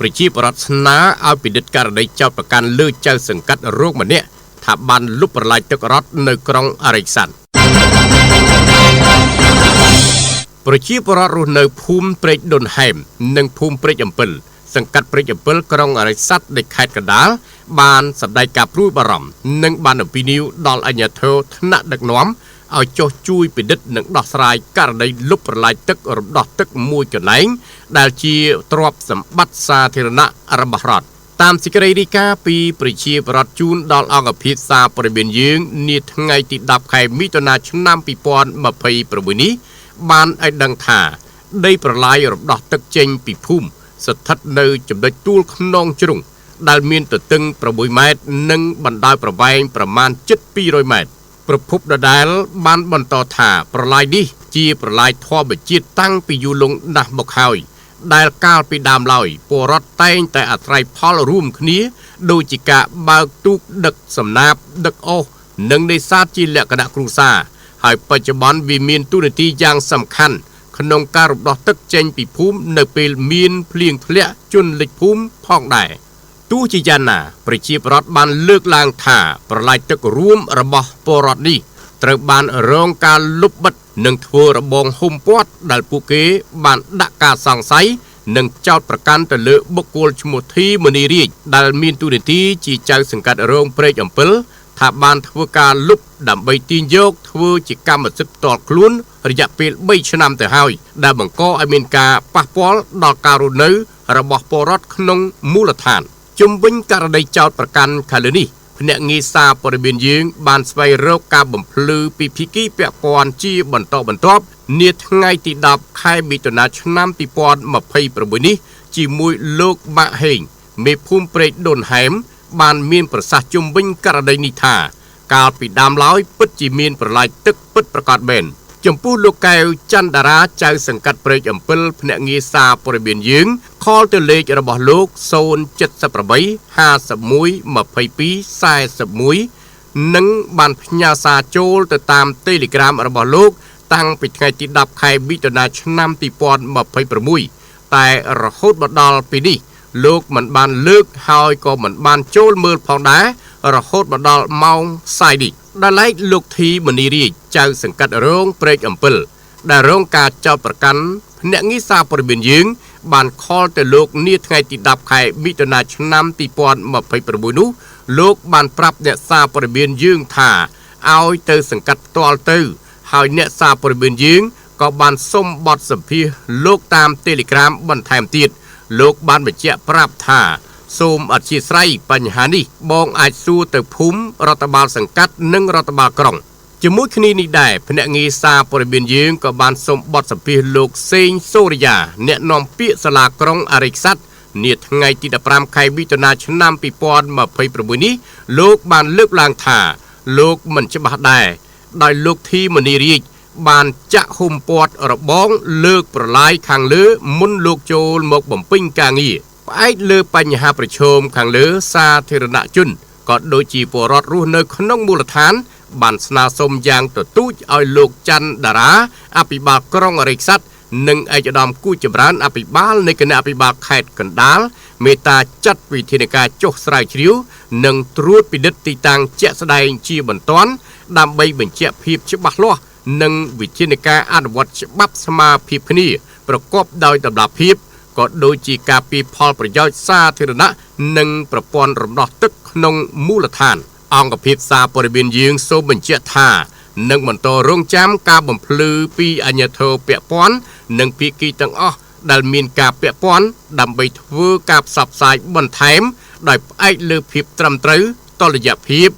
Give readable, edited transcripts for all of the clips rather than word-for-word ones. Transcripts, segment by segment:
ប្រជាពលរដ្ឋស្នើឲ្យពិនិត្យករណីចោទប្រកាន់លើចៅសង្កាត់រោគម្នាក់ថាបានលុបប្រឡាយទឹករត់នៅក្រុងអរិចសាន់ប្រជាពលរដ្ឋរស់នៅភូមិព្រែកដុនហែមនិងភូមិព្រែកអំពិលសង្កាត់ព្រែកអំពិលក្រុងអរិចសាន់នៃខេត្តកណ្ដាលបានសម្ដែងការព្រួយបារម្ភនិងបានអំពាវនាវដល់អាជ្ញាធរថ្នាក់ដឹកនាំឲ្យចុះជួយពិនិត្យនិងដោះស្រាយករណីលុបប្រឡាយទឹករំដោះទឹកមួយកន្លែងដែលជាទ្រព្យសម្បត្តិសាធារណៈរបស់រដ្ឋតាមសេចក្តីរាយការណ៍ពីប្រជាពលរដ្ឋជូនដល់អង្គភាពសារព័ត៌មានយើងនាថ្ងៃទី10ខែមិថុនាឆ្នាំ2026នេះបានឲ្យដឹងថាដីប្រឡាយរំដោះទឹកចេញពីភូមិស្ថិតនៅចំណុចទួលខ្នងជ្រុងដែលមានទទឹង6ម៉ែត្រនិងបណ្ដោយប្រវែងប្រមាណជិត200ម៉ែត្រប្រភពដដែលបានបន្តថាប្រឡាយនេះជាប្រឡាយធម្មជាតិតាំងពីយូរលង់ណាស់មកហើយដែលកាលពីដើមឡើយពលរដ្ឋតែងតែអាស្រ័យផលរួមគ្នាដូចជាការបើកទូកដឹកសំណាបដឹកអូសនិងនេសាទជាលក្ខណៈគ្រួសារហើយបច្ចុប្បន្នវាមានតួនាទីយ៉ាងសំខាន់ក្នុងការរំដោះទឹកចេញពីភូមិនៅពេលមានភ្លៀងធ្លាក់ជន់លិចភូមិផងដែរទោះជាយ៉ាងណាប្រជាពលរដ្ឋបានលើកឡើងថាប្រឡាយទឹករួមរបស់ពលរដ្ឋនេះត្រូវបានរងការលុបបិទនិងធ្វើរបងហុំព័ទ្ធដែលពួកគេបានដាក់ការសង្ស័យនិងចោទប្រកាន់ទៅលើបុគ្គលឈ្មោះធីមនីរាជដែលមានតួនាទីជាចៅសង្កាត់រងព្រែកអំពិលថាបានធ្វើការលុបដើម្បីទាញយកធ្វើជាកម្មសិទ្ធិផ្ទាល់ខ្លួនរយៈពេល3ឆ្នាំទៅហើយដែលបង្កឲ្យមានការប៉ះពាល់ដល់ការរស់នៅរបស់ពលរដ្ឋក្នុងមូលដ្ឋានជុំវិញករណីចោទប្រកាន់ខាងលើនេះភ្នាក់ងារសារព័ត៌មានយើងបានស្វែងរកការបំភ្លឺពីភាគីពាក់ព័ន្ធជាបន្តបន្ទាប់នាថ្ងៃទី10ខែមិថុនាឆ្នាំ2026នេះជាមួយលោកម៉ាក់ហេងមេភូមិព្រែកដុនហែមបានមានប្រសាសន៍ជុំវិញករណីនេះថាកាលពីដើមឡើយពិតជាមានប្រឡាយទឹកពិតប្រាកដមែនចំពោះលោកកែវច័ន្ទតារាចៅសង្កាត់ព្រែកអំពិលភ្នាក់ងារសារព័ត៌មានយើងខលទៅលេខរបស់លោក078 51 22 41និងបានផ្ញើសារចូលទៅតាម Telegram របស់លោកតាំងពីថ្ងៃទី10ខែមិថុនាឆ្នាំ2026តែរហូតមកដល់ពេលនេះលោកមិនបានលើកហើយក៏មិនបានចូលមើលផងដែររហូតមកដល់ម៉ោងផ្សាយនេះដែលឡែកលោកធីមនីរាជចៅសង្កាត់រងព្រែកអំពិលដែលរងការចោទប្រកាន់ភ្នាក់ងារសារព័ត៌មានយើងបានខលទៅលោកនាថ្ងៃទី10ខែមិថុនាឆ្នាំ2026នោះលោកបានប្រាប់អ្នកសារព័ត៌មានយើងថាឲ្យទៅសង្កាត់ផ្ទាល់ទៅហើយអ្នកសារព័ត៌មានយើងក៏បានសុំបទសម្ភាសន៍លោកតាម Telegram បន្ថែមទៀតលោកបានបញ្ជាក់ប្រាប់ថាសូមអធិស្ឋានបញ្ហានេះបងអាចសួរទៅភូមិរដ្ឋបាលសង្កាត់និងរដ្ឋបាលក្រុងជាមួយគ្នានេះដែរភ្នាក់ងារសារព័ត៌មានយើងក៏បានសូមបទសម្ភាសន៍លោកសេងសូរិយាអ្នកនាំពាក្យសាលាក្រុងអរិចសាន់នាថ្ងៃទី15ខែមិថុនាឆ្នាំ2026នេះលោកបានលើកឡើងថាលោកមិនច្បាស់ដែរដោយលោកធីមនីរាជបានចាក់ហុំព័ទ្ធរបងលើកប្រឡាយខាងលើមុនលោកចូលមកបំពេញការងារផ្អែកលើបញ្ហាប្រឈមខាងលើសាធារណជនក៏ដូចជាពលរដ្ឋរស់នៅក្នុងមូលដ្ឋានបានស្នើសុំយ៉ាងទទូចឲ្យលោកច័ន្ទតារាអភិបាលក្រុងអរិចសាន់និងឯកឧត្តមគូចម្រើនអភិបាលនៃគណៈអភិបាលខេត្តកណ្ដាលមេត្តាចាត់វិធានការចុះស្រាវជ្រាវនិងត្រួតពិនិត្យទីតាំងជាក់ស្ដែងជាបន្ទាន់ដើម្បីបញ្ជាក់ភាពច្បាស់លាស់និងវិធានការអនុវត្តច្បាប់ស្មារភាពគ្នាប្រកបដោយតម្លាភាពក៏ដូចជាការពារផលប្រយោជន៍សាធារណៈនិងប្រព័ន្ធរំដោះទឹកក្នុងមូលដ្ឋានអង្គភាពសារព័ត៌មានយើងសូមបញ្ជាក់ថានឹងបន្តរងចាំការបំភ្លឺពីអាជ្ញាធរពាក់ព័ន្ធនិងភាគីទាំងអស់ដែលមានការពាក់ព័ន្ធដើម្បីធ្វើការផ្សព្វផ្សាយបន្ថែមដោយផ្អែកលើភាពត្រឹមត្រូវតុល្យភាព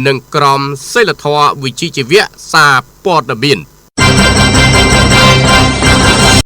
និងក្រមសីលធម៌វិជ្ជាជីវៈសារព័ត៌មាន